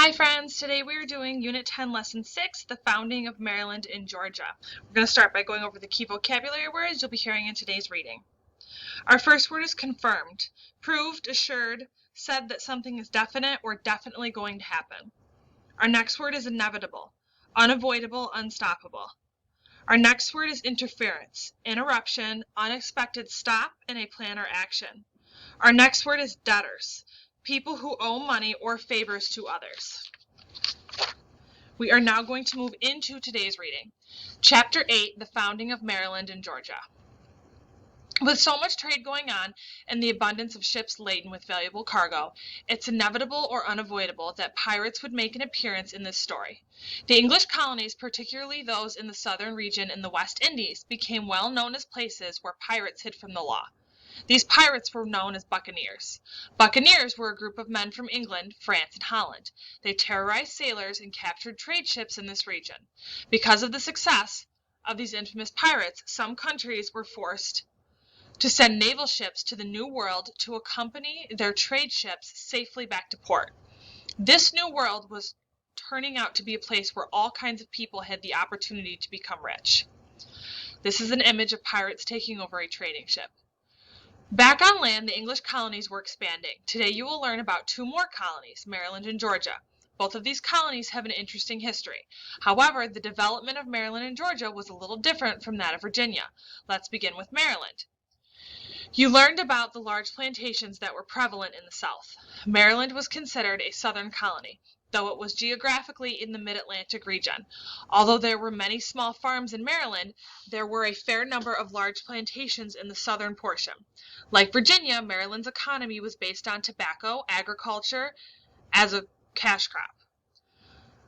Hi friends, today we are doing Unit 10, Lesson 6, The Founding of Maryland and Georgia. We're going to start by going over the key vocabulary words you'll be hearing in today's reading. Our first word is confirmed, proved, assured, said that something is definite or definitely going to happen. Our next word is inevitable, unavoidable, unstoppable. Our next word is interference, interruption, unexpected stop in a plan or action. Our next word is debtors, people who owe money or favors to others. We are now going to move into today's reading. Chapter 8, The Founding of Maryland and Georgia. With so much trade going on and the abundance of ships laden with valuable cargo, it's inevitable or unavoidable that pirates would make an appearance in this story. The English colonies, particularly those in the southern region in the West Indies, became well known as places where pirates hid from the law. These pirates were known as buccaneers. Buccaneers were a group of men from England, France, and Holland. They terrorized sailors and captured trade ships in this region. Because of the success of these infamous pirates, some countries were forced to send naval ships to the New World to accompany their trade ships safely back to port. This New World was turning out to be a place where all kinds of people had the opportunity to become rich. This is an image of pirates taking over a trading ship. Back on land, the English colonies were expanding. Today you will learn about two more colonies, Maryland and Georgia. Both of these colonies have an interesting history. However, the development of Maryland and Georgia was a little different from that of Virginia. Let's begin with Maryland. You learned about the large plantations that were prevalent in the South. Maryland was considered a southern colony, though it was geographically in the mid-Atlantic region. Although there were many small farms in Maryland, there were a fair number of large plantations in the southern portion. Like Virginia, Maryland's economy was based on tobacco, agriculture, as a cash crop.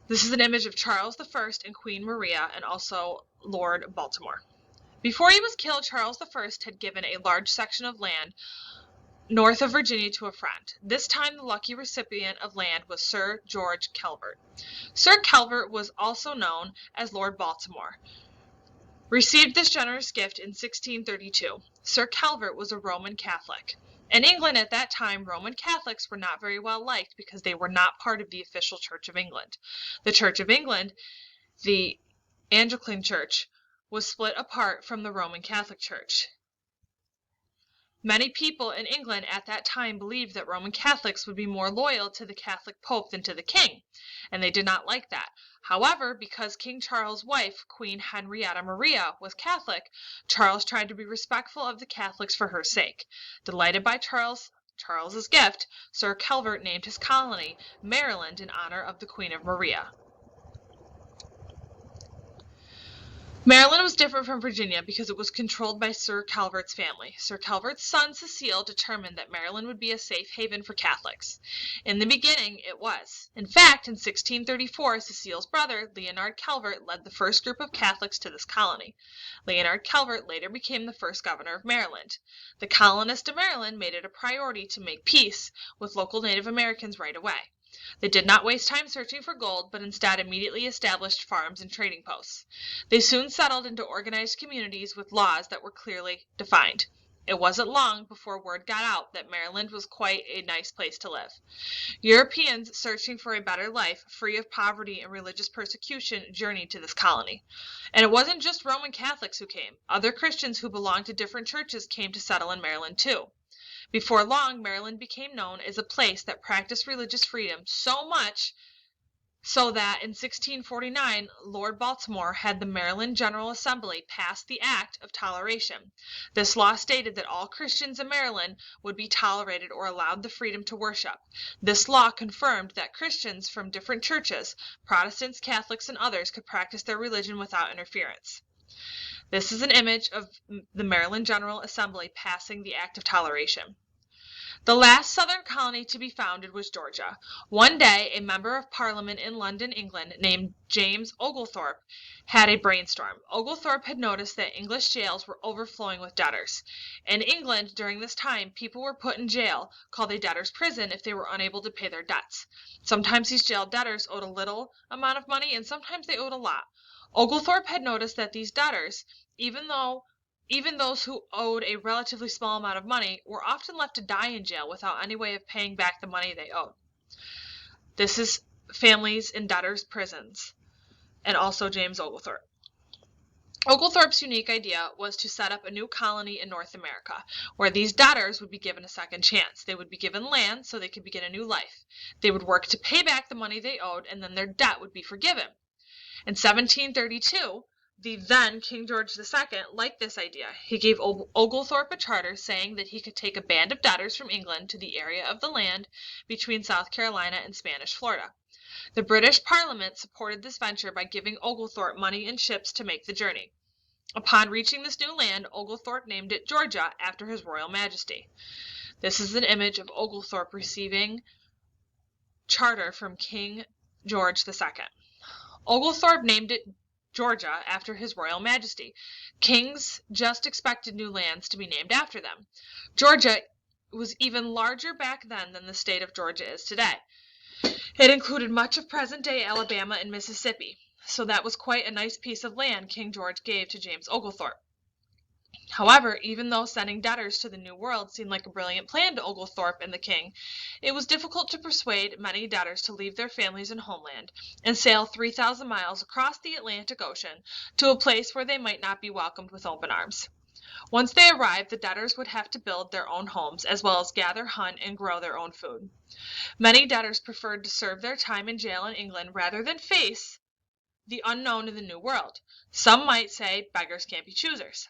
This is an image of Charles I and Queen Maria and also Lord Baltimore. Before he was killed, Charles I had given a large section of land north of Virginia to a friend. This time the lucky recipient of land was Sir George Calvert. Sir Calvert was also known as Lord Baltimore. Received this generous gift in 1632. Sir Calvert was a Roman Catholic. In England at that time, Roman Catholics were not very well liked because they were not part of the official Church of England. The Church of England, the Anglican Church, was split apart from the Roman Catholic Church. Many people in England at that time believed that Roman Catholics would be more loyal to the Catholic Pope than to the King, and they did not like that. However, because King Charles' wife, Queen Henrietta Maria, was Catholic, Charles tried to be respectful of the Catholics for her sake. Delighted by Charles's gift, Sir Calvert named his colony Maryland in honor of the Queen of Maria. Maryland was different from Virginia because it was controlled by Sir Calvert's family. Sir Calvert's son, Cecil, determined that Maryland would be a safe haven for Catholics. In the beginning, it was. In fact, in 1634, Cecil's brother, Leonard Calvert, led the first group of Catholics to this colony. Leonard Calvert later became the first governor of Maryland. The colonists of Maryland made it a priority to make peace with local Native Americans right away. They did not waste time searching for gold, but instead immediately established farms and trading posts. They soon settled into organized communities with laws that were clearly defined. It wasn't long before word got out that Maryland was quite a nice place to live. Europeans searching for a better life, free of poverty and religious persecution, journeyed to this colony. And it wasn't just Roman Catholics who came. Other Christians who belonged to different churches came to settle in Maryland too. Before long, Maryland became known as a place that practiced religious freedom so much so that in 1649, Lord Baltimore had the Maryland General Assembly pass the Act of Toleration. This law stated that all Christians in Maryland would be tolerated or allowed the freedom to worship. This law confirmed that Christians from different churches, Protestants, Catholics, and others, could practice their religion without interference. This is an image of the Maryland General Assembly passing the Act of Toleration. The last southern colony to be founded was Georgia. One day, a member of Parliament in London, England, named James Oglethorpe, had a brainstorm. Oglethorpe had noticed that English jails were overflowing with debtors. In England, during this time, people were put in jail, called a debtor's prison, if they were unable to pay their debts. Sometimes these jailed debtors owed a little amount of money, and sometimes they owed a lot. Oglethorpe had noticed that these debtors, even those who owed a relatively small amount of money, were often left to die in jail without any way of paying back the money they owed. This is families in debtors' prisons, and also James Oglethorpe. Oglethorpe's unique idea was to set up a new colony in North America, where these debtors would be given a second chance. They would be given land so they could begin a new life. They would work to pay back the money they owed, and then their debt would be forgiven. In 1732, the then King George II liked this idea. He gave Oglethorpe a charter saying that he could take a band of debtors from England to the area of the land between South Carolina and Spanish Florida. The British Parliament supported this venture by giving Oglethorpe money and ships to make the journey. Upon reaching this new land, Oglethorpe named it Georgia after his royal majesty. This is an image of Oglethorpe receiving charter from King George II. Oglethorpe named it Georgia after his royal majesty. Kings just expected new lands to be named after them. Georgia was even larger back then than the state of Georgia is today. It included much of present-day Alabama and Mississippi, so that was quite a nice piece of land King George gave to James Oglethorpe. However, even though sending debtors to the New World seemed like a brilliant plan to Oglethorpe and the king, it was difficult to persuade many debtors to leave their families and homeland and sail 3,000 miles across the Atlantic Ocean to a place where they might not be welcomed with open arms. Once they arrived, the debtors would have to build their own homes, as well as gather, hunt, and grow their own food. Many debtors preferred to serve their time in jail in England rather than face the unknown in the New World. Some might say beggars can't be choosers.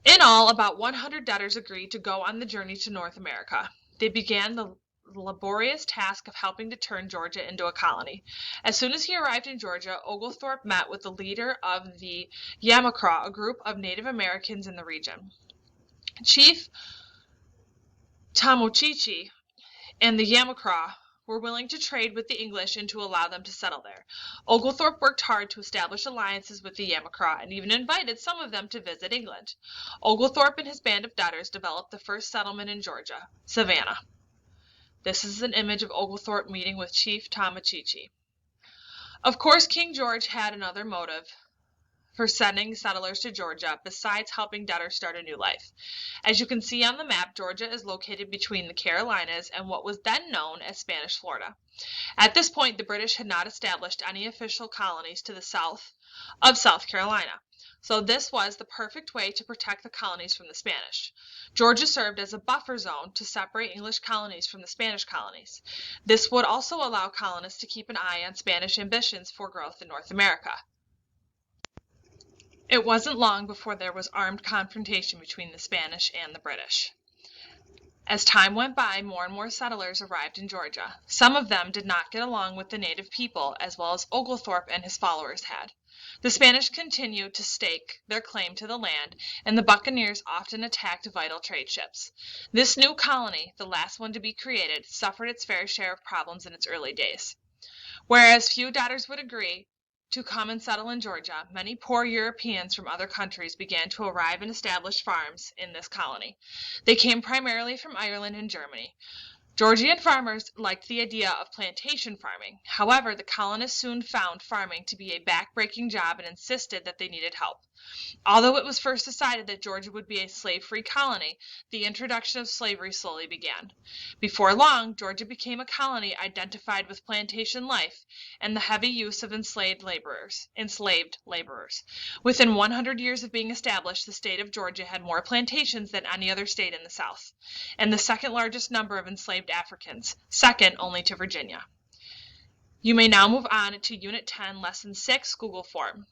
In all, about 100 debtors agreed to go on the journey to North America. They began the laborious task of helping to turn Georgia into a colony. As soon as he arrived in Georgia, Oglethorpe met with the leader of the Yamacraw, a group of Native Americans in the region. Chief Tamochichi and the Yamacraw were willing to trade with the English and to allow them to settle there. Oglethorpe worked hard to establish alliances with the Yamacraw and even invited some of them to visit England. Oglethorpe and his band of debtors developed the first settlement in Georgia, Savannah. This is an image of Oglethorpe meeting with Chief Tamochichi. Of course, King George had another motive for sending settlers to Georgia besides helping debtors start a new life. As you can see on the map, Georgia is located between the Carolinas and what was then known as Spanish Florida. At this point, the British had not established any official colonies to the south of South Carolina, so this was the perfect way to protect the colonies from the Spanish. Georgia served as a buffer zone to separate English colonies from the Spanish colonies. This would also allow colonists to keep an eye on Spanish ambitions for growth in North America. It wasn't long before there was armed confrontation between the Spanish and the British. As time went by, more and more settlers arrived in Georgia. Some of them did not get along with the native people, as well as Oglethorpe and his followers had. The Spanish continued to stake their claim to the land, and the buccaneers often attacked vital trade ships. This new colony, the last one to be created, suffered its fair share of problems in its early days. Whereas few debtors would agree to come and settle in Georgia, many poor Europeans from other countries began to arrive and establish farms in this colony. They came primarily from Ireland and Germany. Georgian farmers liked the idea of plantation farming. However, the colonists soon found farming to be a back-breaking job and insisted that they needed help. Although it was first decided that Georgia would be a slave-free colony, the introduction of slavery slowly began. Before long, Georgia became a colony identified with plantation life and the heavy use of enslaved laborers. Within 100 years of being established, the state of Georgia had more plantations than any other state in the South, and the second largest number of enslaved Africans, second only to Virginia. You may now move on to Unit 10, Lesson 6, Google Form.